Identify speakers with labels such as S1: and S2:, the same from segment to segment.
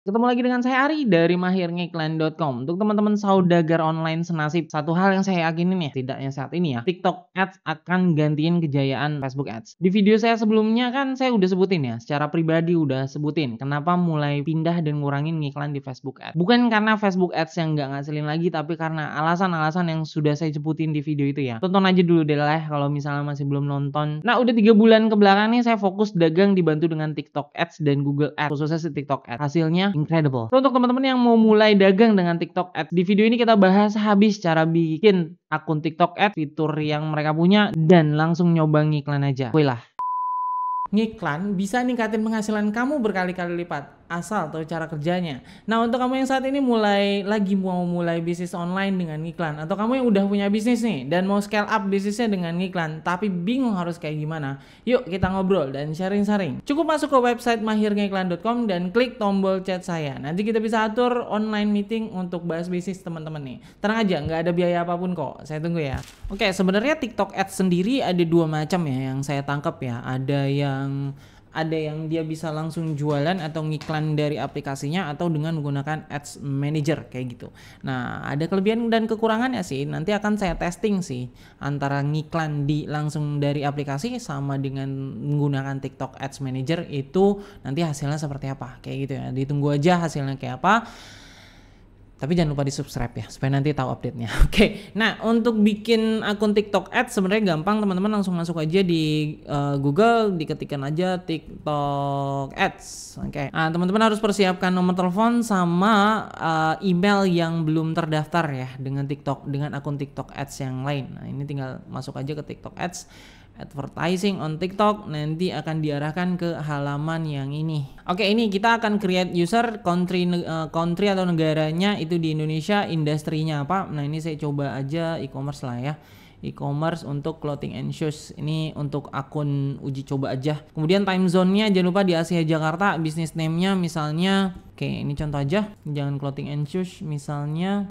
S1: Ketemu lagi dengan saya Ari dari mahirngiklan.com. Untuk teman-teman saudagar online senasib, satu hal yang saya yakini nih, setidaknya saat ini ya, TikTok Ads akan gantiin kejayaan Facebook Ads. Di video saya sebelumnya kan saya udah sebutin ya, secara pribadi udah sebutin kenapa mulai pindah dan ngurangin ngiklan di Facebook Ads. Bukan karena Facebook Ads yang nggak ngasilin lagi, tapi karena alasan-alasan yang sudah saya sebutin di video itu ya. Tonton aja dulu deh lah kalau misalnya masih belum nonton. Nah, udah 3 bulan ke belakang nih saya fokus dagang dibantu dengan TikTok Ads dan Google Ads, khususnya si TikTok Ads. Hasilnya incredible. So, untuk teman-teman yang mau mulai dagang dengan TikTok Ads, di video ini kita bahas habis cara bikin akun TikTok Ads, fitur yang mereka punya, dan langsung nyoba ngiklan aja. Wih lah. Ngiklan bisa ningkatin penghasilan kamu berkali-kali lipat, asal tahu cara kerjanya. Nah, untuk kamu yang saat ini mau mulai bisnis online dengan ngiklan, atau kamu yang udah punya bisnis nih dan mau scale up bisnisnya dengan ngiklan tapi bingung harus kayak gimana, yuk kita ngobrol dan sharing-sharing. Cukup masuk ke website mahirngiklan.com dan klik tombol chat saya. Nanti kita bisa atur online meeting untuk bahas bisnis teman-teman nih. Tenang aja, nggak ada biaya apapun kok. Saya tunggu ya. Oke, sebenarnya TikTok Ads sendiri ada dua macam ya yang saya tangkap ya. Ada yang dia bisa langsung jualan atau ngiklan dari aplikasinya atau dengan menggunakan Ads Manager kayak gitu. Nah, ada kelebihan dan kekurangannya sih. Nanti akan saya testing sih antara ngiklan di langsung dari aplikasi sama dengan menggunakan TikTok Ads Manager itu nanti hasilnya seperti apa kayak gitu ya. Ditunggu aja hasilnya kayak apa. Tapi jangan lupa di subscribe ya, supaya nanti tahu update-nya. Oke, nah untuk bikin akun TikTok Ads sebenarnya gampang, teman-teman langsung masuk aja di Google, diketikkan aja TikTok Ads. Oke, nah teman-teman harus persiapkan nomor telepon sama email yang belum terdaftar ya dengan akun TikTok Ads yang lain. Nah ini tinggal masuk aja ke TikTok Ads. Advertising on TikTok, nanti akan diarahkan ke halaman yang ini. Oke, ini kita akan create user, country atau negaranya itu di Indonesia, industrinya apa. Nah ini saya coba aja e-commerce lah ya, e-commerce untuk clothing and shoes. Ini untuk akun uji coba aja. Kemudian time zone-nya jangan lupa di Asia Jakarta. Business name-nya misalnya, oke ini contoh aja, jangan clothing and shoes, misalnya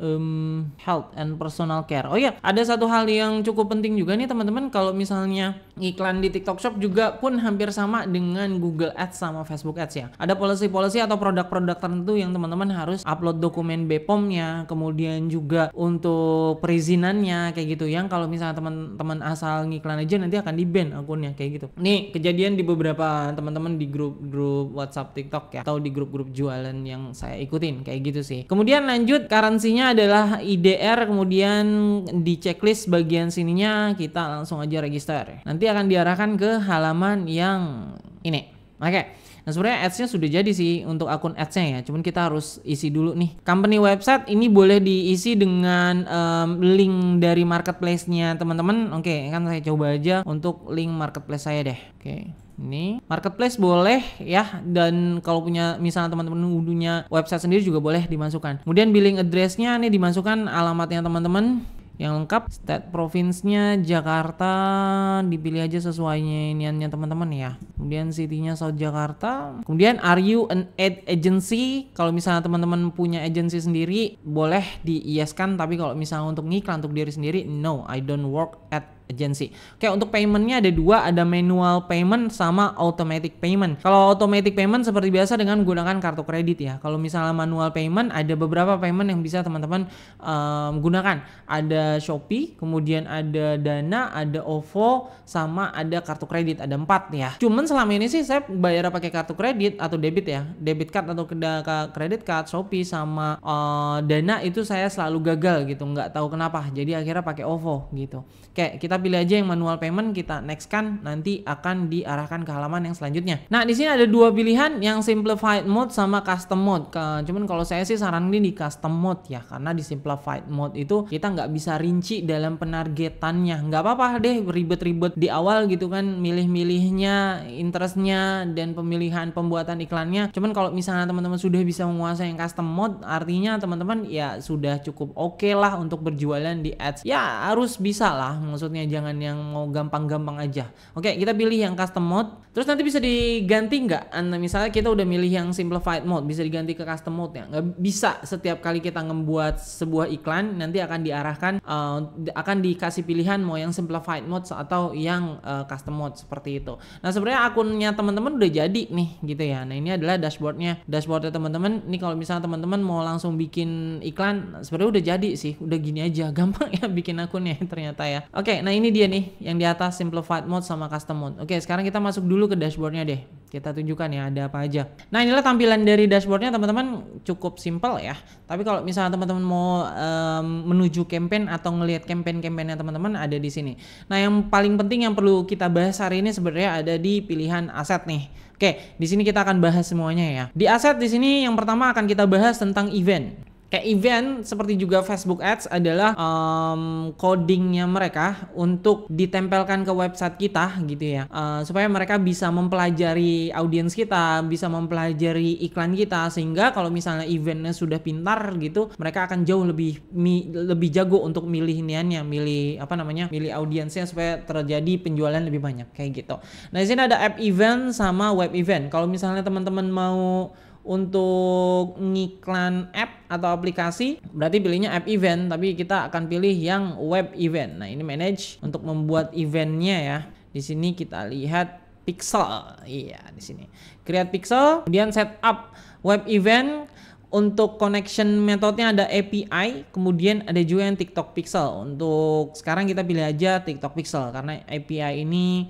S1: health and personal care. Oh iya, ada satu hal yang cukup penting juga nih teman-teman, kalau misalnya iklan di TikTok Shop juga pun hampir sama dengan Google Ads sama Facebook Ads ya. Ada policy atau produk-produk tertentu yang teman-teman harus upload dokumen BPOM-nya, kemudian juga untuk perizinannya kayak gitu, yang kalau misalnya teman-teman asal ngiklan aja nanti akan di-ban akunnya kayak gitu. Nih kejadian di beberapa teman-teman di grup WhatsApp TikTok ya, atau di grup-grup jualan yang saya ikutin kayak gitu sih. Kemudian lanjut, currency-nya adalah IDR, kemudian di checklist bagian sininya kita langsung aja register. Nanti akan diarahkan ke halaman yang ini. Oke. Nah sebenarnya ads-nya sudah jadi sih untuk akun ads-nya ya, cuman kita harus isi dulu nih. Company website ini boleh diisi dengan link dari marketplace-nya teman-teman. Oke, kan saya coba aja untuk link marketplace saya deh. Oke. Ini marketplace boleh ya, dan kalau punya misalnya teman-teman punya website sendiri juga boleh dimasukkan. Kemudian billing address-nya nih dimasukkan alamatnya teman-teman yang lengkap, state province-nya Jakarta dipilih aja sesuai iniannya teman-teman ya. Kemudian city-nya South Jakarta. Kemudian are you an ad agency? Kalau misalnya teman-teman punya agency sendiri boleh di-yes-kan, tapi kalau misalnya untuk ngiklan untuk diri sendiri, no, I don't work at agency. Oke, untuk paymentnya ada dua, ada manual payment sama automatic payment. Kalau automatic payment seperti biasa dengan menggunakan kartu kredit ya. Kalau misalnya manual payment ada beberapa payment yang bisa teman-teman gunakan. Ada Shopee, kemudian ada Dana, ada OVO, sama ada kartu kredit. Ada 4 ya. Cuman selama ini sih saya bayar pakai kartu kredit atau debit ya, debit card atau kredit card, Shopee sama Dana itu saya selalu gagal gitu, nggak tahu kenapa. Jadi akhirnya pakai OVO gitu. Oke, kita pilih aja yang manual payment, kita next kan, nanti akan diarahkan ke halaman yang selanjutnya. Nah, di sini ada dua pilihan, yang simplified mode sama custom mode. Cuman kalau saya sih saranin di custom mode ya, karena di simplified mode itu kita nggak bisa rinci dalam penargetannya. Nggak apa-apa deh ribet-ribet di awal gitu kan, milih-milihnya, interestnya, dan pemilihan pembuatan iklannya. Cuman kalau misalnya teman-teman sudah bisa menguasai yang custom mode, artinya teman-teman ya sudah cukup oke lah untuk berjualan di ads. Ya harus bisa lah, maksudnya jangan yang mau gampang-gampang aja. Oke, kita pilih yang custom mode. Terus nanti bisa diganti nggak? Misalnya kita udah milih yang simplified mode, bisa diganti ke custom mode ya? Nggak bisa. Setiap kali kita ngebuat sebuah iklan, nanti akan diarahkan, akan dikasih pilihan mau yang simplified mode atau yang custom mode seperti itu. Nah sebenarnya akunnya teman-teman udah jadi nih gitu ya. Nah ini adalah dashboardnya teman-teman. Ini kalau misalnya teman-teman mau langsung bikin iklan, sebenarnya udah jadi sih, udah gini aja, gampang ya bikin akunnya ternyata ya. Oke, nah ini dia nih yang di atas simplified mode sama custom mode. Oke, sekarang kita masuk dulu ke dashboardnya deh. Kita tunjukkan ya ada apa aja. Nah inilah tampilan dari dashboardnya teman-teman, cukup simple ya. Tapi kalau misalnya teman-teman mau menuju campaign atau ngelihat campaign-campaignnya teman-teman, ada di sini. Nah yang paling penting yang perlu kita bahas hari ini sebenarnya ada di pilihan aset nih. Oke, di sini kita akan bahas semuanya ya. Di aset di sini yang pertama akan kita bahas tentang event. Kayak event seperti juga Facebook Ads adalah codingnya mereka untuk ditempelkan ke website kita gitu ya, supaya mereka bisa mempelajari audiens kita, bisa mempelajari iklan kita, sehingga kalau misalnya eventnya sudah pintar gitu, mereka akan jauh lebih jago untuk milih iniannya, milih audiensnya supaya terjadi penjualan lebih banyak kayak gitu. Nah di sini ada app event sama web event. Kalau misalnya teman-teman mau untuk ngiklan app atau aplikasi, berarti pilihnya app event, tapi kita akan pilih yang web event. Nah, ini manage untuk membuat eventnya ya. Di sini kita lihat pixel. Iya, di sini. Create pixel, kemudian setup web event. Untuk connection metodenya ada API, kemudian ada juga yang TikTok Pixel. Untuk sekarang kita pilih aja TikTok Pixel karena API ini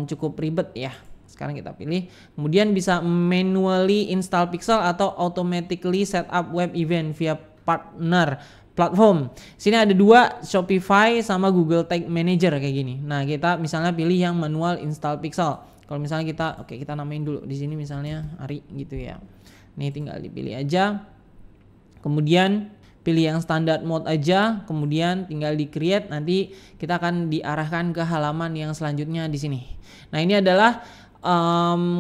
S1: cukup ribet ya. Sekarang kita pilih, kemudian bisa manually install pixel atau automatically set up web event via partner platform. Sini ada dua, Shopify sama Google Tag Manager kayak gini. Nah kita misalnya pilih yang manual install pixel. Kalau misalnya kita namain dulu di sini misalnya Ari gitu ya. Nih tinggal dipilih aja. Kemudian pilih yang standard mode aja, kemudian tinggal di create, nanti kita akan diarahkan ke halaman yang selanjutnya di sini. Nah ini adalah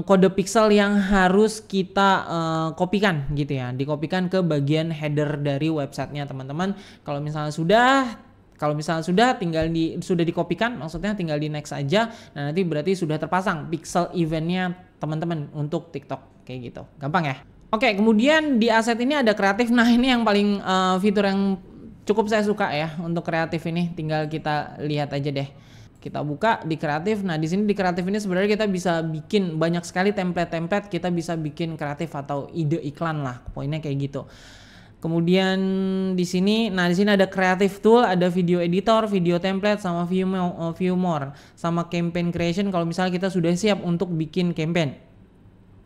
S1: kode pixel yang harus kita kopikan gitu ya, dikopikan ke bagian header dari websitenya teman-teman. Kalau misalnya sudah sudah dikopikan, maksudnya tinggal di next aja. Nah nanti berarti sudah terpasang pixel eventnya teman-teman untuk TikTok kayak gitu, gampang ya. Oke, kemudian di aset ini ada kreatif. Nah ini yang paling fitur yang cukup saya suka ya untuk kreatif ini. Tinggal kita lihat aja deh. Kita buka di kreatif. Nah, di sini di kreatif ini sebenarnya kita bisa bikin banyak sekali template-template, kita bisa bikin kreatif atau ide iklan lah. Poinnya kayak gitu. Kemudian di sini ada creative tool, ada video editor, video template sama view more sama campaign creation kalau misalnya kita sudah siap untuk bikin campaign.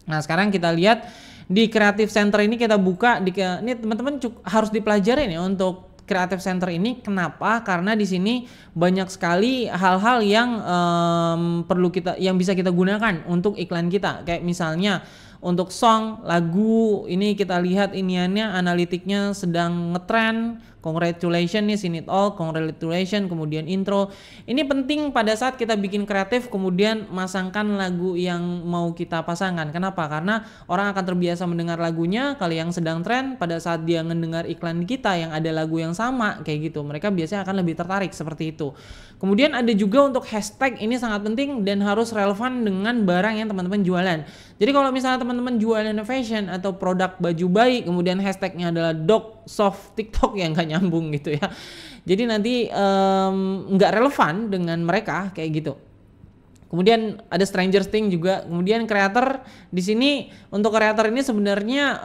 S1: Nah, sekarang kita lihat di Creative Center ini kita buka ini teman-teman harus dipelajari nih untuk Creative Center ini. Kenapa? Karena di sini banyak sekali hal-hal yang bisa kita gunakan untuk iklan kita. Kayak misalnya untuk song, lagu, ini kita lihat iniannya, analitiknya sedang ngetrend. Congratulations nih, seen it all, congratulations, kemudian intro. Ini penting pada saat kita bikin kreatif, kemudian masangkan lagu yang mau kita pasangkan. Kenapa? Karena orang akan terbiasa mendengar lagunya, kalau yang sedang tren, pada saat dia mendengar iklan kita yang ada lagu yang sama, kayak gitu. Mereka biasanya akan lebih tertarik seperti itu. Kemudian ada juga untuk hashtag, ini sangat penting dan harus relevan dengan barang yang teman-teman jualan. Jadi kalau misalnya teman-teman jualan fashion atau produk baju bayi, kemudian hashtagnya adalah dog soft TikTok, yang gak nyambung gitu ya. Jadi nanti nggak relevan dengan mereka kayak gitu. Kemudian ada Stranger Things juga. Kemudian creator di sini, untuk creator ini sebenarnya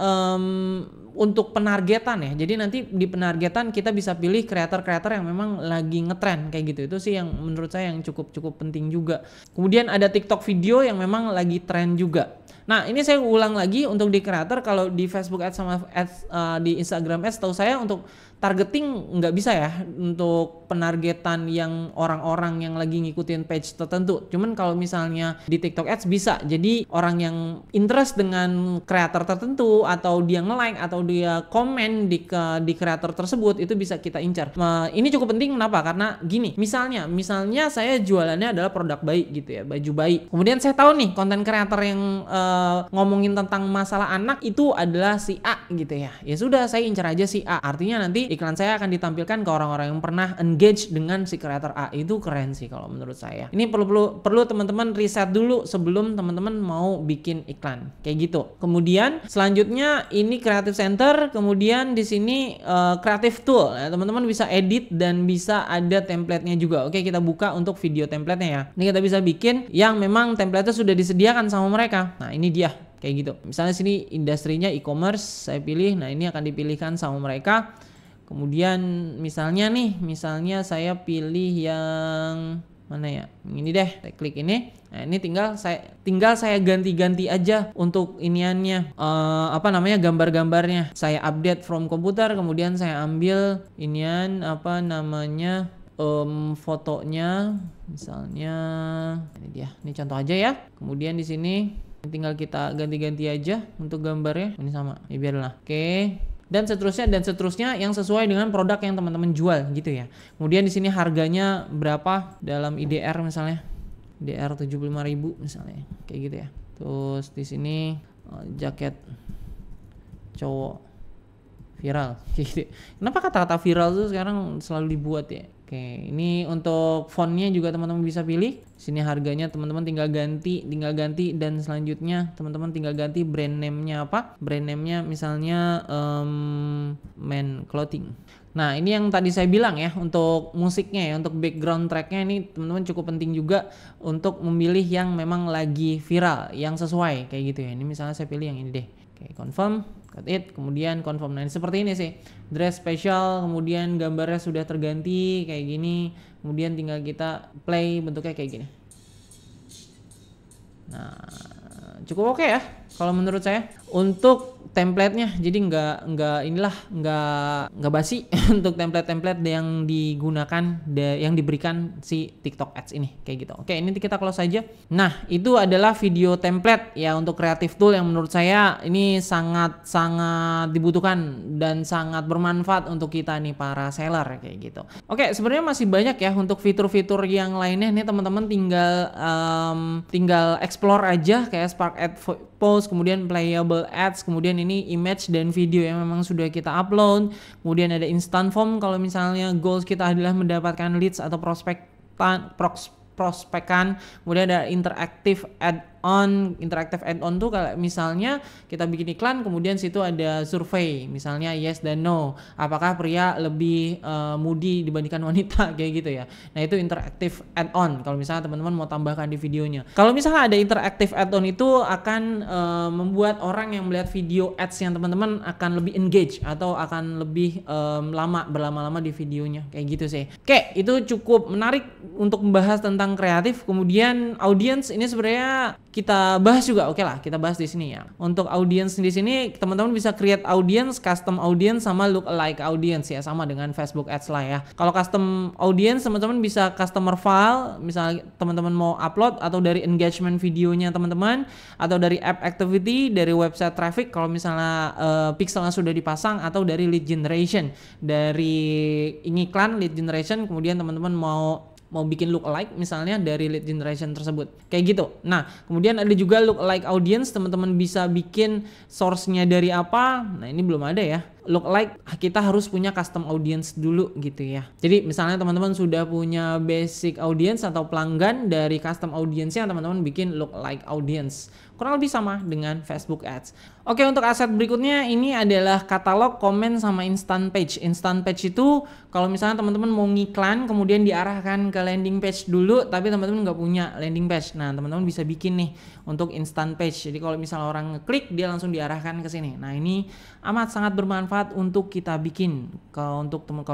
S1: untuk penargetan ya. Jadi nanti di penargetan kita bisa pilih kreator-kreator yang memang lagi ngetren kayak gitu. Itu sih yang menurut saya yang cukup penting juga. Kemudian ada TikTok video yang memang lagi tren juga. Nah ini saya ulang lagi untuk di creator. Kalau di Facebook Ads sama Ads, di Instagram Ads, tahu saya untuk targeting nggak bisa ya untuk penargetan yang orang-orang yang lagi ngikutin page tertentu. Cuman kalau misalnya di TikTok Ads bisa. Jadi orang yang interest dengan kreator tertentu atau dia nge-like atau dia komen di kreator tersebut, itu bisa kita incar. Ini cukup penting kenapa? Karena gini, misalnya saya jualannya adalah produk bayi gitu ya, baju bayi. Kemudian saya tahu nih konten kreator yang ngomongin tentang masalah anak itu adalah si A gitu ya. Ya sudah, saya incar aja si A. Artinya nanti iklan saya akan ditampilkan ke orang-orang yang pernah engage dengan si kreator A. Itu keren sih kalau menurut saya. Ini perlu teman-teman riset dulu sebelum teman-teman mau bikin iklan kayak gitu. Kemudian selanjutnya ini Creative Center, kemudian di sini Creative Tool. Nah, teman-teman bisa edit dan bisa ada template-nya juga. Oke, kita buka untuk video template-nya ya. Ini kita bisa bikin yang memang template-nya sudah disediakan sama mereka. Nah, ini dia kayak gitu. Misalnya sini industrinya e-commerce saya pilih. Nah, ini akan dipilihkan sama mereka. Kemudian misalnya saya pilih yang mana ya? Ini deh, saya klik ini. Nah, ini tinggal saya ganti-ganti aja untuk iniannya, gambar-gambarnya. Saya update from komputer, kemudian saya ambil inian fotonya, misalnya ini dia. Ini contoh aja ya. Kemudian di sini tinggal kita ganti-ganti aja untuk gambarnya. Ini sama. Ini biarlah. Oke. Dan seterusnya yang sesuai dengan produk yang teman-teman jual gitu ya. Kemudian di sini harganya berapa dalam IDR misalnya. IDR 75.000 misalnya. Kayak gitu ya. Terus di sini jaket cowok viral kayak gitu. Kenapa kata-kata viral tuh sekarang selalu dibuat ya? Oke, ini untuk fontnya juga teman-teman bisa pilih. Sini harganya teman-teman tinggal ganti dan selanjutnya teman-teman tinggal ganti brand name-nya apa? Brand name-nya misalnya Men Clothing. Nah, ini yang tadi saya bilang ya, untuk musiknya ya, untuk background track-nya ini teman-teman cukup penting juga untuk memilih yang memang lagi viral, yang sesuai kayak gitu ya. Ini misalnya saya pilih yang ini deh. Oke, confirm, cut it, kemudian confirm. Nah, ini seperti ini sih. Dress special, kemudian gambarnya sudah terganti kayak gini. Kemudian tinggal kita play, bentuknya kayak gini. Nah, cukup oke ya kalau menurut saya untuk template-nya. Jadi nggak basi untuk template-template yang digunakan yang diberikan si TikTok Ads ini kayak gitu. Oke, ini kita close saja. Nah, itu adalah video template ya untuk Creative Tool yang menurut saya ini sangat dibutuhkan dan sangat bermanfaat untuk kita nih para seller kayak gitu. Oke, sebenarnya masih banyak ya untuk fitur-fitur yang lainnya. Nih teman-teman tinggal explore aja kayak Spark Ad Post, kemudian Playable Ads, kemudian ini image dan video yang memang sudah kita upload. Kemudian ada instant form kalau misalnya goals kita adalah mendapatkan leads atau prospekan. Kemudian ada interactive add-on tuh kalau misalnya kita bikin iklan, kemudian situ ada survei, misalnya yes dan no, apakah pria lebih moody dibandingkan wanita kayak gitu ya. Nah, itu interactive add-on kalau misalnya teman-teman mau tambahkan di videonya. Kalau misalnya ada interactive add-on itu akan membuat orang yang melihat video ads yang teman-teman akan lebih engage atau akan lebih berlama-lama di videonya kayak gitu sih. Oke, itu cukup menarik untuk membahas tentang kreatif. Kemudian audience ini sebenarnya kita bahas juga. Oke lah, kita bahas di sini ya. Untuk audience di sini teman-teman bisa create audience, custom audience sama lookalike audience ya, sama dengan Facebook Ads lah ya. Kalau custom audience teman-teman bisa customer file, misalnya teman-teman mau upload atau dari engagement videonya teman-teman, atau dari app activity, dari website traffic kalau misalnya pixelnya sudah dipasang, atau dari lead generation, dari iklan lead generation, kemudian teman-teman mau bikin lookalike misalnya dari lead generation tersebut kayak gitu. Nah, kemudian ada juga lookalike audience, teman-teman bisa bikin source-nya dari apa. Nah, ini belum ada ya. Lookalike kita harus punya custom audience dulu gitu ya. Jadi misalnya teman-teman sudah punya basic audience atau pelanggan, dari custom audience-nya teman-teman bikin lookalike audience. Kurang lebih sama dengan Facebook Ads. Oke, untuk aset berikutnya ini adalah katalog, komen, sama instant page. Instant page itu kalau misalnya teman-teman mau ngiklan kemudian diarahkan ke landing page dulu, tapi teman-teman nggak punya landing page. Nah, teman-teman bisa bikin nih untuk instant page. Jadi kalau misalnya orang ngeklik, dia langsung diarahkan ke sini. Nah, ini amat sangat bermanfaat untuk kita bikin kalau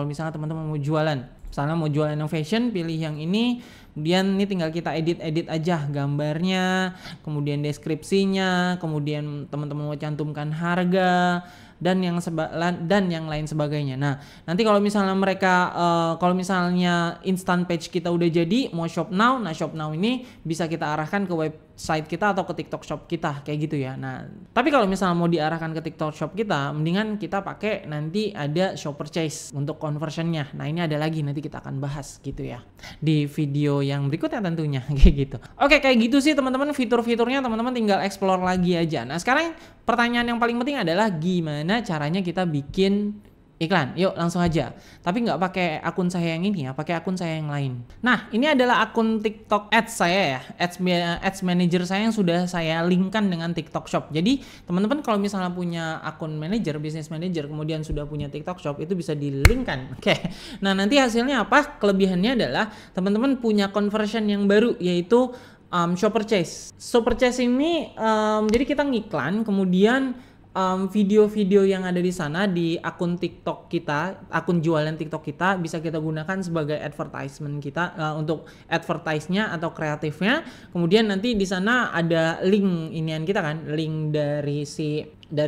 S1: misalnya teman-teman mau jualan. Misalnya mau jualan yang fashion, pilih yang ini. Kemudian ini tinggal kita edit aja gambarnya, kemudian deskripsinya, kemudian teman-teman mau cantumkan harga, dan yang lain sebagainya. Nah, nanti kalau misalnya mereka kalau misalnya instant page kita udah jadi, mau shop now, nah shop now ini bisa kita arahkan ke website kita atau ke TikTok Shop kita kayak gitu ya. Nah, tapi kalau misalnya mau diarahkan ke TikTok Shop kita, mendingan kita pakai nanti ada shop purchase untuk conversionnya. Nah, ini ada lagi, nanti kita akan bahas gitu ya di video yang berikutnya tentunya kayak gitu. Oke, kayak gitu sih teman-teman fitur-fiturnya, teman-teman tinggal explore lagi aja. Nah, sekarang pertanyaan yang paling penting adalah gimana caranya kita bikin iklan. Yuk langsung aja. Tapi nggak pakai akun saya yang ini ya, pakai akun saya yang lain. Nah, ini adalah akun TikTok Ads saya ya, Ads Manager saya yang sudah saya linkkan dengan TikTok Shop. Jadi teman-teman kalau misalnya punya akun manager, business manager, kemudian sudah punya TikTok Shop, itu bisa di-linkkan. Oke. Nah, nanti hasilnya apa? Kelebihannya adalah teman-teman punya conversion yang baru, yaitu shop purchase. Shop purchase ini jadi kita ngiklan, kemudian video-video yang ada di sana di akun TikTok kita, akun jualan TikTok kita bisa kita gunakan sebagai advertisement kita untuk advertise-nya atau kreatifnya. Kemudian nanti di sana ada link inian kita kan, link dari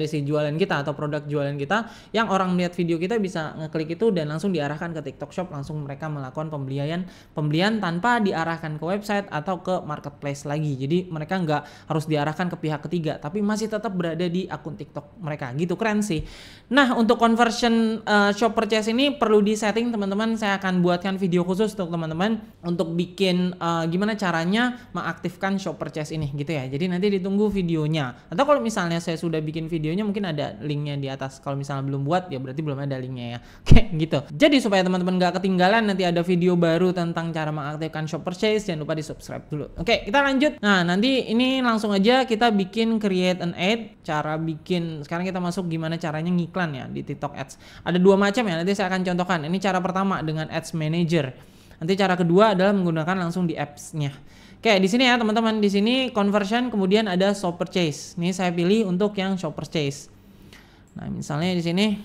S1: si jualan kita atau produk jualan kita, yang orang melihat video kita bisa ngeklik itu dan langsung diarahkan ke TikTok Shop, langsung mereka melakukan pembelian tanpa diarahkan ke website atau ke marketplace lagi. Jadi mereka nggak harus diarahkan ke pihak ketiga, tapi masih tetap berada di akun TikTok mereka. Gitu, keren sih. Nah, untuk conversion shop purchase ini perlu di setting teman-teman. Saya akan buatkan video khusus untuk teman-teman untuk bikin gimana caranya mengaktifkan shop purchase ini gitu ya. Jadi nanti ditunggu videonya. Atau kalau misalnya saya sudah bikin videonya, mungkin ada linknya di atas. Kalau misalnya belum buat, ya berarti belum ada linknya ya. Oke, gitu. Jadi supaya teman-teman gak ketinggalan, nanti ada video baru tentang cara mengaktifkan shop purchase. Jangan lupa di subscribe dulu. Oke, kita lanjut. Nah, nanti ini langsung aja kita bikin create an ad. Cara bikin, sekarang kita masuk gimana caranya ngiklan ya di TikTok Ads. Ada dua macam ya, nanti saya akan contohkan. Ini cara pertama dengan Ads Manager. Nanti cara kedua adalah menggunakan langsung di apps-nya. Oke, di sini ya teman-teman, di sini conversion, kemudian ada shop purchase. Ini saya pilih untuk yang shop purchase. Nah, misalnya di sini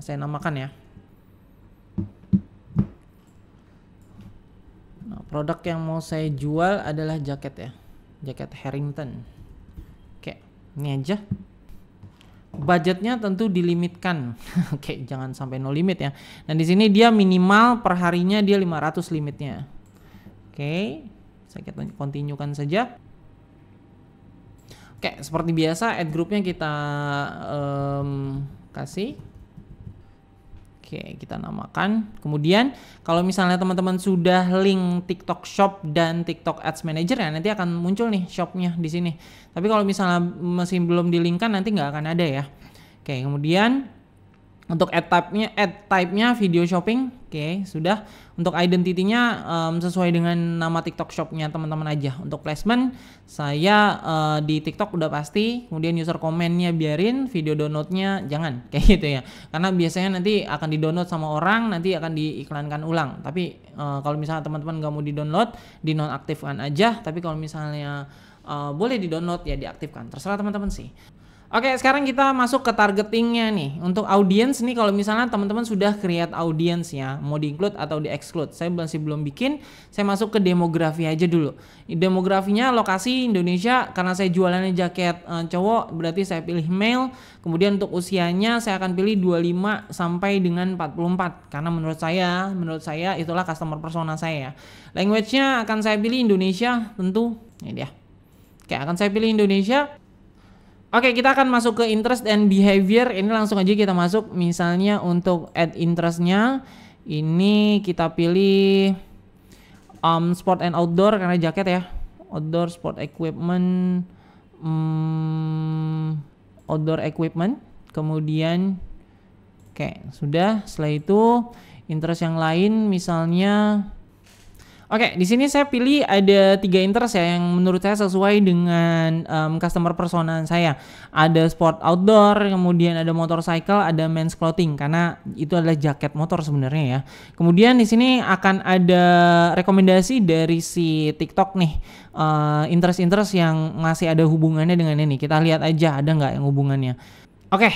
S1: saya namakan ya. Nah, produk yang mau saya jual adalah jaket ya. Jaket Harrington. Oke, ini aja. Budgetnya tentu dilimitkan. Oke, jangan sampai no limit ya. Dan di sini dia minimal per harinya dia 500 limitnya. Oke. Saya continuekan saja. Oke, seperti biasa ad groupnya kita kasih. Oke, kita namakan. Kemudian kalau misalnya teman-teman sudah link TikTok Shop dan TikTok Ads Manager ya, nanti akan muncul nih shopnya di sini. Tapi kalau misalnya masih belum dilingkan, nanti nggak akan ada ya. Oke, kemudian untuk ad type-nya video shopping. Oke, sudah. Untuk identity-nya sesuai dengan nama TikTok Shop-nya teman-teman aja. Untuk placement saya di TikTok udah pasti. Kemudian user comment-nya biarin, video download-nya jangan kayak gitu ya. Karena biasanya nanti akan di-download sama orang, nanti akan diiklankan ulang. Tapi kalau misalnya teman-teman nggak mau di-download, dinonaktifkan aja. Tapi kalau misalnya boleh di-download ya diaktifkan. Terserah teman-teman sih. Oke, sekarang kita masuk ke targetingnya nih. Untuk audience nih, kalau misalnya teman-teman sudah create audience ya, mau di-include atau di-exclude. Saya masih belum bikin, saya masuk ke demografi aja dulu. Demografinya lokasi Indonesia, karena saya jualannya jaket cowok, berarti saya pilih male. Kemudian untuk usianya saya akan pilih 25 sampai dengan 44. Karena menurut saya itulah customer persona saya. Language-nya akan saya pilih Indonesia tentu. Ini dia. Oke, akan saya pilih Indonesia. Oke, kita akan masuk ke interest and behavior. Ini langsung aja kita masuk. Misalnya untuk add interestnya, ini kita pilih sport and outdoor karena jaket ya. Outdoor sport equipment, outdoor equipment. Kemudian, oke, sudah. Setelah itu interest yang lain, misalnya. Oke, di sini saya pilih ada 3 interest ya yang menurut saya sesuai dengan customer persona saya. Ada sport outdoor, kemudian ada motorcycle, ada men's clothing karena itu adalah jaket motor sebenarnya ya. Kemudian di sini akan ada rekomendasi dari si TikTok nih, interest yang masih ada hubungannya dengan ini. Kita lihat aja ada nggak yang hubungannya. Oke,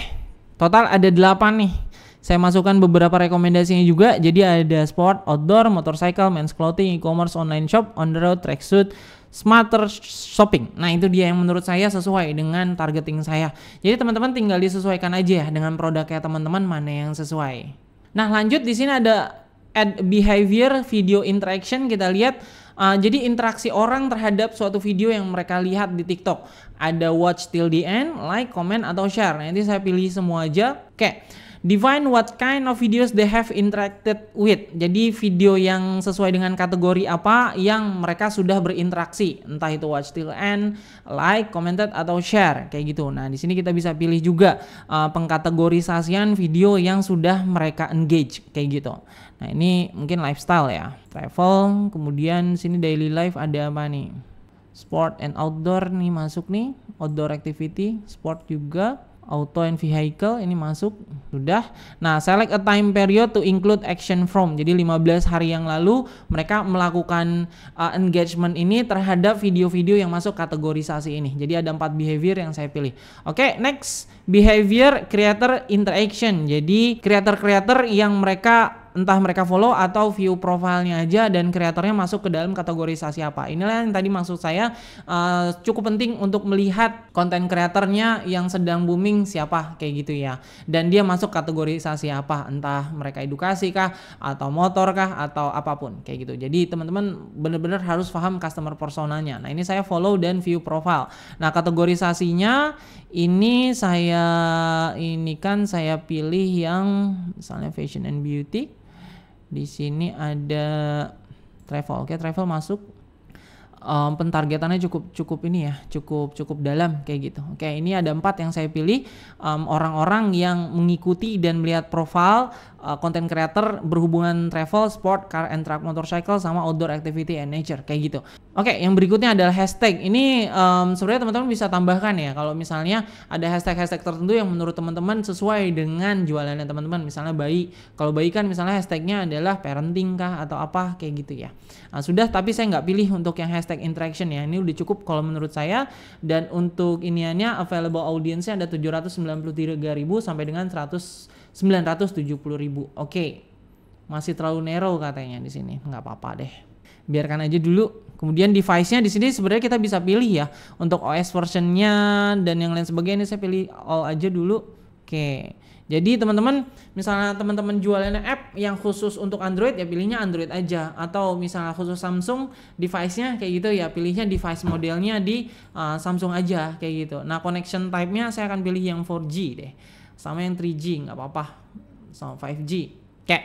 S1: total ada 8 nih. Saya masukkan beberapa rekomendasinya juga. Jadi ada sport, outdoor, motorcycle, men's clothing, e-commerce, online shop, on the road, tracksuit, smarter shopping. Nah, itu dia yang menurut saya sesuai dengan targeting saya. Jadi teman-teman tinggal disesuaikan aja ya dengan produknya teman-teman mana yang sesuai. Nah, lanjut di sini ada ad behavior video interaction. Kita lihat jadi interaksi orang terhadap suatu video yang mereka lihat di TikTok. Ada watch till the end, like, comment, atau share. Nanti saya pilih semua aja. Oke. Define what kind of videos they have interacted with. Jadi video yang sesuai dengan kategori apa yang mereka sudah berinteraksi, entah itu watch till end, like, commented, atau share kayak gitu. Nah, di sini kita bisa pilih juga pengkategorisasian video yang sudah mereka engage kayak gitu. Nah, ini mungkin lifestyle ya, travel, kemudian sini daily life ada apa nih? Sport and outdoor nih masuk nih, outdoor activity, sport juga. Auto and vehicle ini masuk sudah. Nah, select a time period to include action from. Jadi 15 hari yang lalu mereka melakukan engagement ini terhadap video-video yang masuk kategorisasi ini. Jadi ada 4 behavior yang saya pilih. Oke, next behavior creator interaction. Jadi creator-creator yang mereka entah mereka follow atau view profilnya aja dan kreatornya masuk ke dalam kategorisasi apa. Inilah yang tadi maksud saya cukup penting untuk melihat konten kreatornya yang sedang booming siapa kayak gitu ya. Dan dia masuk kategorisasi apa, entah mereka edukasi kah atau motor kah atau apapun kayak gitu. Jadi teman-teman benar-benar harus paham customer personanya. Nah, ini saya follow dan view profile. Nah, kategorisasinya ini saya pilih yang misalnya fashion and beauty. Di sini ada travel. Oke, travel masuk. Pentargetannya cukup ini ya, cukup dalam kayak gitu. Oke, ini ada 4 yang saya pilih, orang-orang yang mengikuti dan melihat profil content creator berhubungan travel, sport, car and truck, motorcycle, sama outdoor activity and nature kayak gitu. Oke, yang berikutnya adalah hashtag. Ini sebenarnya teman-teman bisa tambahkan ya, kalau misalnya ada hashtag-hashtag tertentu yang menurut teman-teman sesuai dengan jualannya teman-teman. Misalnya bayi, kalau bayi kan misalnya hashtagnya adalah parenting kah atau apa kayak gitu ya. Nah, sudah, tapi saya nggak pilih untuk yang hashtag interaction ya. Ini udah cukup kalau menurut saya. Dan untuk iniannya available audience-nya ada 793.000 sampai dengan 970.000. Oke. Masih terlalu narrow katanya di sini. Nggak apa-apa deh. Biarkan aja dulu. Kemudian device-nya di sini sebenarnya kita bisa pilih ya. Untuk OS version-nya dan yang lain sebagainya saya pilih all aja dulu. Oke. Jadi teman-teman, misalnya teman-teman jualannya app yang khusus untuk Android ya pilihnya Android aja, atau misalnya khusus Samsung device-nya kayak gitu ya pilihnya device modelnya di Samsung aja kayak gitu. Nah, connection type-nya saya akan pilih yang 4G deh, sama yang 3G nggak apa-apa, sama 5G. Oke.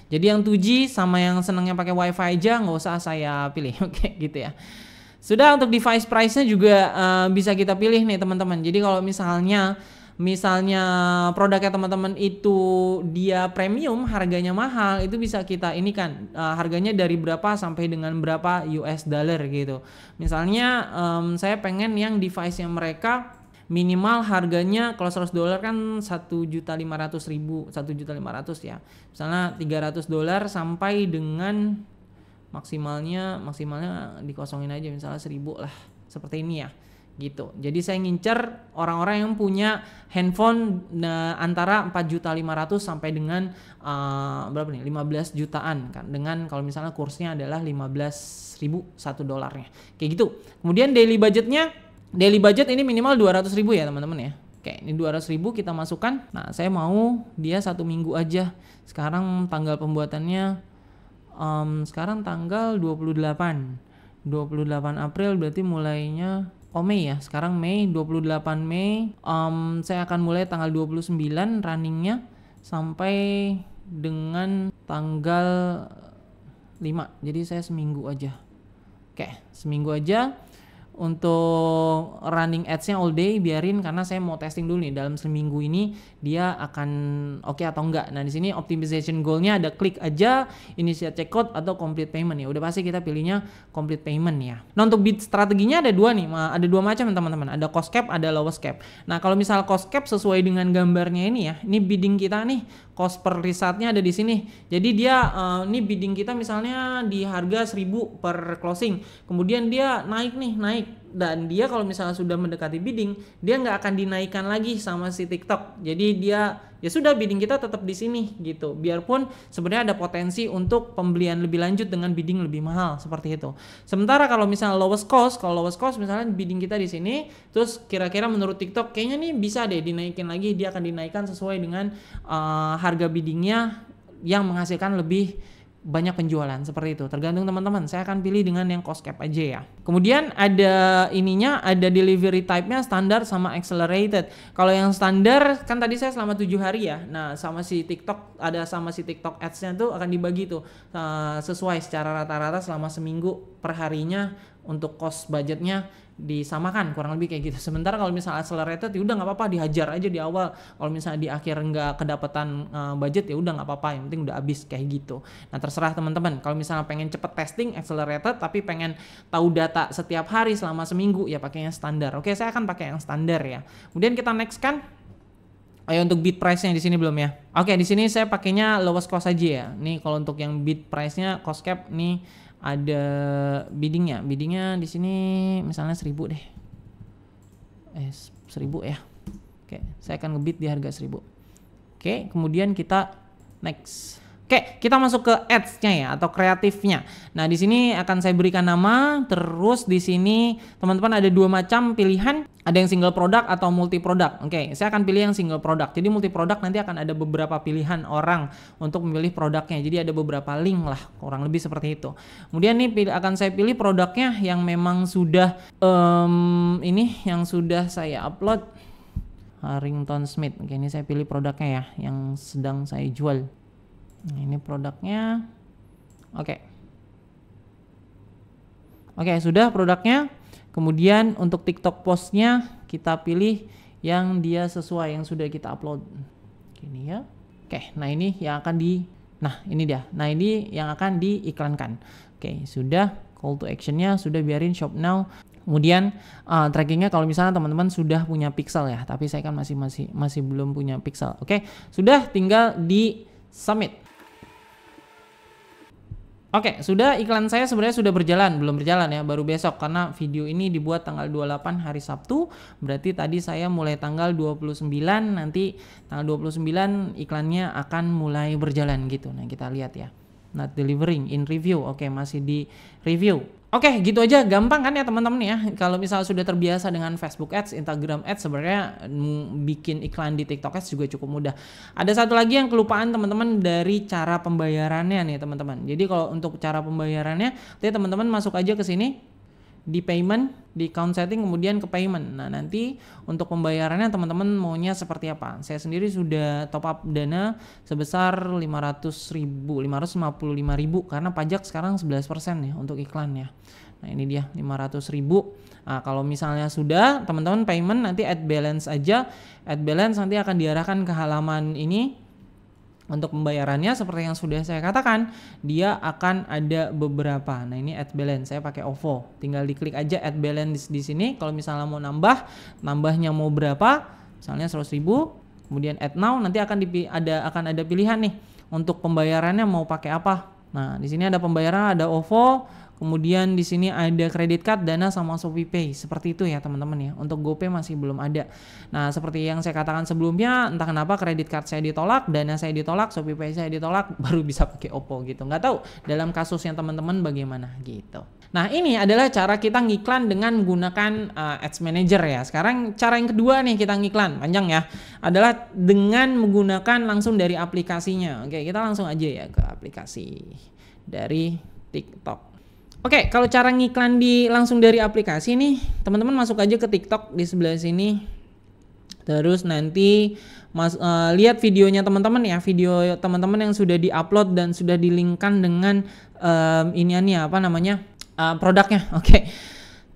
S1: Jadi yang 2G sama yang senangnya pakai WiFi aja nggak usah saya pilih. Oke, gitu ya. Sudah, untuk device price-nya juga bisa kita pilih nih teman-teman. Jadi kalau misalnya produknya teman-teman itu dia premium, harganya mahal, itu bisa kita ini kan harganya dari berapa sampai dengan berapa US dollar gitu. Misalnya saya pengen yang device yang mereka minimal harganya kalau $100 kan 1.500.000, 1.500.000 ya. Misalnya $300 sampai dengan maksimalnya dikosongin aja misalnya 1.000 lah. Seperti ini ya. Gitu. Jadi saya ngincer orang-orang yang punya handphone antara 4.500.000 sampai dengan berapa nih? 15 jutaan kan. Dengan kalau misalnya kursnya adalah 15.000 $1-nya. Kayak gitu. Kemudian daily budget ini minimal 200.000 ya teman-teman ya. Oke, ini 200.000 kita masukkan. Nah, saya mau dia 1 minggu aja. Sekarang tanggal pembuatannya sekarang tanggal 28 April, berarti mulainya Mei ya, sekarang Mei, 28 Mei, saya akan mulai tanggal 29 runningnya sampai dengan tanggal 5, jadi saya seminggu aja. Oke, seminggu aja. Untuk running ads-nya all day biarin, karena saya mau testing dulu nih dalam seminggu ini dia akan oke atau enggak. Nah, di sini optimization goal-nya ada klik aja, initiate checkout atau complete payment ya. Udah pasti kita pilihnya complete payment ya. Nah, untuk bid strateginya ada 2 nih, ada 2 macam teman-teman. Ada cost cap, ada lowest cap. Nah, kalau misal cost cap sesuai dengan gambarnya ini ya, ini bidding kita nih, cost per risetnya ada di sini. Jadi dia ini bidding kita misalnya di harga 1.000 per closing. Kemudian dia naik. Dan dia kalau misalnya sudah mendekati bidding, dia nggak akan dinaikkan lagi sama si TikTok. Jadi dia ya sudah bidding kita tetap di sini gitu. Biarpun sebenarnya ada potensi untuk pembelian lebih lanjut dengan bidding lebih mahal seperti itu. Sementara kalau misalnya lowest cost misalnya bidding kita di sini, terus kira-kira menurut TikTok kayaknya nih bisa deh dinaikin lagi, dia akan dinaikkan sesuai dengan harga biddingnya yang menghasilkan lebih banyak penjualan seperti itu. Tergantung teman-teman. Saya akan pilih dengan yang cost cap aja ya. Kemudian ada ininya, ada delivery type-nya standar sama accelerated. Kalau yang standar kan tadi saya selama 7 hari ya. Nah, sama si TikTok Ads-nya tuh akan dibagi tuh sesuai secara rata-rata selama seminggu per harinya, untuk cost budgetnya disamakan kurang lebih kayak gitu. Sementara kalau misalnya accelerated ya udah nggak apa-apa, dihajar aja di awal. Kalau misalnya di akhir nggak kedapatan budget ya udah nggak apa-apa, yang penting udah habis kayak gitu. Nah, terserah teman-teman. Kalau misalnya pengen cepet testing accelerated tapi pengen tahu data setiap hari selama seminggu ya pakainya standar. Oke, saya akan pakai yang standar ya. Kemudian kita next kan. Ayo untuk bid price-nya di sini belum ya? Oke, di sini saya pakainya lowest cost aja ya. Nih kalau untuk yang bid price-nya cost cap nih ada biddingnya di sini misalnya 1000 deh, 1000 ya. Oke, saya akan ngebid di harga 1000. Oke, kemudian kita next. Oke, kita masuk ke ads-nya ya atau kreatifnya. Nah, di sini akan saya berikan nama. Terus di sini teman-teman ada 2 macam pilihan. Ada yang single product atau multi product. Oke, saya akan pilih yang single product. Jadi multi product nanti akan ada beberapa pilihan orang untuk memilih produknya. Jadi ada beberapa link lah, kurang lebih seperti itu. Kemudian nih akan saya pilih produknya yang memang sudah ini yang sudah saya upload. Harrington Smith. Oke, ini saya pilih produknya ya yang sedang saya jual. Nah, ini produknya. Oke, sudah produknya. Kemudian untuk TikTok postnya kita pilih yang dia sesuai yang sudah kita upload. Gini ya. Oke, nah ini yang akan ini dia. Nah, ini yang akan diiklankan. Oke, sudah call to actionnya sudah, biarin shop now. Kemudian trackingnya kalau misalnya teman-teman sudah punya pixel ya, tapi saya kan masih belum punya pixel. Oke, sudah, tinggal di submit. Oke, sudah, iklan saya sebenarnya sudah belum berjalan ya, baru besok karena video ini dibuat tanggal 28 hari Sabtu. Berarti tadi saya mulai tanggal 29, nanti tanggal 29 iklannya akan mulai berjalan gitu. Nah, kita lihat ya. Not delivering in review. Oke, masih di review. Oke, gitu aja, gampang kan ya teman-teman ya. Kalau misalnya sudah terbiasa dengan Facebook Ads, Instagram Ads, sebenarnya bikin iklan di TikTok Ads juga cukup mudah. Ada satu lagi yang kelupaan teman-teman dari cara pembayarannya nih teman-teman. Jadi kalau untuk cara pembayarannya, teman-teman masuk aja ke sini di payment, di account setting, kemudian ke payment. Nah, nanti untuk pembayarannya teman-teman maunya seperti apa? Saya sendiri sudah top up dana sebesar 555.000 karena pajak sekarang 11% ya untuk iklannya. Nah, ini dia 500.000. Nah, kalau misalnya sudah teman-teman payment, nanti add balance aja. Add balance nanti akan diarahkan ke halaman ini. Untuk pembayarannya seperti yang sudah saya katakan, dia akan ada beberapa. Nah, ini add balance, saya pakai OVO. Tinggal diklik aja add balance di sini. Kalau misalnya mau nambahnya mau berapa? Misalnya 100.000. Kemudian add now, nanti akan ada pilihan nih untuk pembayarannya mau pakai apa. Nah, di sini ada pembayaran, ada OVO. Kemudian di sini ada credit card, Dana sama ShopeePay. Seperti itu ya teman-teman ya. Untuk GoPay masih belum ada. Nah, seperti yang saya katakan sebelumnya, entah kenapa credit card saya ditolak, Dana saya ditolak, ShopeePay saya ditolak, baru bisa pakai OVO gitu. Nggak tahu dalam kasus yang teman-teman bagaimana gitu. Nah, ini adalah cara kita ngiklan dengan menggunakan Ads Manager ya. Sekarang cara yang kedua nih kita ngiklan, panjang ya, adalah dengan menggunakan langsung dari aplikasinya. Oke, kita langsung aja ya ke aplikasi dari TikTok. Oke, kalau cara ngiklan langsung dari aplikasi nih, teman-teman masuk aja ke TikTok di sebelah sini. Terus nanti lihat videonya teman-teman ya, video teman-teman yang sudah diupload dan sudah dilinkkan dengan produknya. Oke.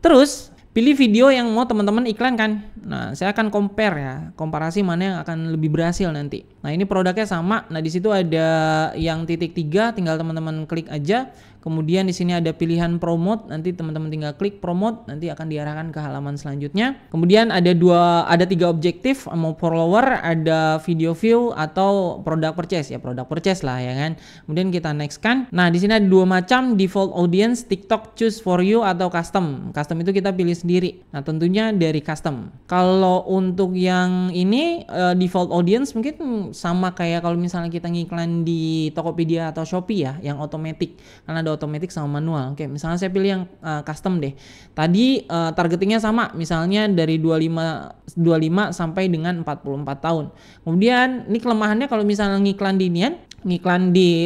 S1: Terus pilih video yang mau teman-teman iklankan. Nah, saya akan compare ya, komparasi mana yang akan lebih berhasil nanti. Nah, ini produknya sama. Nah, di situ ada yang titik 3, tinggal teman-teman klik aja. Kemudian di sini ada pilihan promote, nanti teman-teman tinggal klik promote, nanti akan diarahkan ke halaman selanjutnya. Kemudian ada 3 objektif, mau follower, ada video view atau product purchase, ya product purchase lah ya kan. Kemudian kita next kan. Nah, di sini ada 2 macam, default audience, TikTok choose for you atau custom. Custom itu kita pilih sendiri. Nah, tentunya dari custom. Kalau untuk yang ini default audience mungkin sama kayak kalau misalnya kita ngiklan di Tokopedia atau Shopee ya, yang otomatis. Karena ada otomatis sama manual. Oke, misalnya saya pilih yang custom deh. Tadi targetingnya sama, misalnya dari 25 sampai dengan 44 tahun. Kemudian ini kelemahannya kalau misalnya ngiklan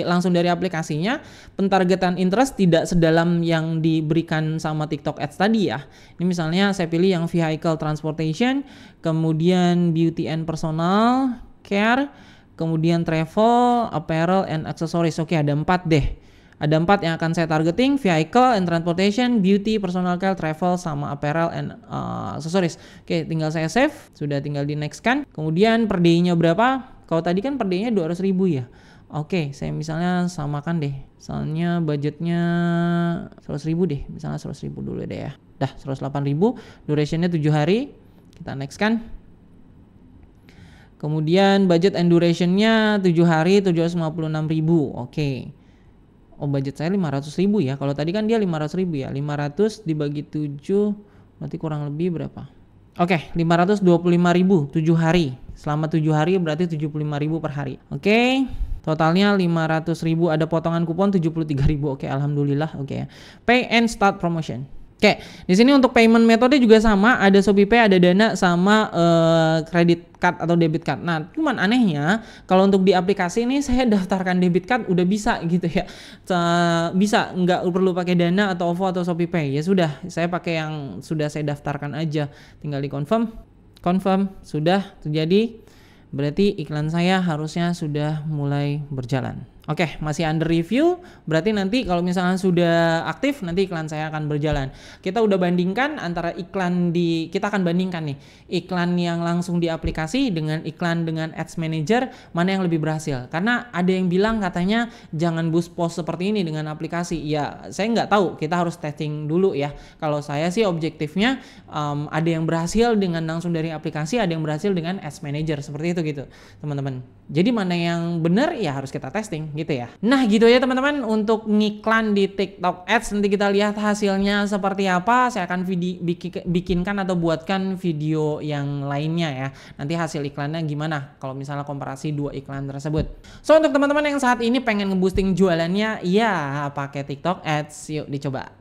S1: langsung dari aplikasinya, pentargetan interest tidak sedalam yang diberikan sama TikTok Ads tadi ya. Ini misalnya saya pilih yang vehicle transportation, kemudian beauty and personal care, kemudian travel, apparel and accessories. Oke, ada 4 deh. Ada 4 yang akan saya targeting, vehicle and transportation, beauty, personal care, travel, sama apparel and accessories. Oke, tinggal saya save, sudah tinggal di next kan. Kemudian per day-nya berapa? Kalau tadi kan per day-nya 200.000 ya. Oke, saya misalnya samakan deh. Misalnya budgetnya 100.000 deh. Misalnya 100.000 dulu deh ya. Dah 108.000, durationnya 7 hari. Kita next kan. Kemudian budget and durationnya 7 hari, 756.000. Oke. Oh, budget saya 500.000 ya. Kalau tadi kan dia 500.000 ya. 500 dibagi 7 berarti kurang lebih berapa? Oke, 525.000 7 hari. Selama 7 hari berarti 75.000 per hari. Oke. Totalnya 500.000, ada potongan kupon 73.000. Oke, alhamdulillah. Oke ya. Pay and start promotion. Oke, di sini untuk payment metode juga sama, ada ShopeePay, ada Dana, sama credit card atau debit card. Nah, cuman anehnya kalau untuk di aplikasi ini saya daftarkan debit card udah bisa gitu ya. Bisa, nggak perlu pakai Dana atau OVO atau ShopeePay. Ya sudah, saya pakai yang sudah saya daftarkan aja. Tinggal di confirm. Confirm, sudah terjadi. Berarti iklan saya harusnya sudah mulai berjalan. Oke, masih under review, berarti nanti kalau misalnya sudah aktif, nanti iklan saya akan berjalan. Kita udah bandingkan antara kita akan bandingkan nih, iklan yang langsung di aplikasi dengan iklan dengan Ads Manager, mana yang lebih berhasil. Karena ada yang bilang katanya jangan boost post seperti ini dengan aplikasi. Ya, saya nggak tahu, kita harus testing dulu ya. Kalau saya sih objektifnya, ada yang berhasil dengan langsung dari aplikasi, ada yang berhasil dengan Ads Manager, seperti itu gitu, teman-teman. Jadi mana yang benar ya harus kita testing gitu ya. Nah gitu ya teman-teman untuk ngiklan di TikTok Ads. Nanti kita lihat hasilnya seperti apa. Saya akan bikinkan atau buatkan video yang lainnya ya. Nanti hasil iklannya gimana kalau misalnya komparasi 2 iklan tersebut. So untuk teman-teman yang saat ini pengen nge-boosting jualannya, ya pakai TikTok Ads, yuk dicoba.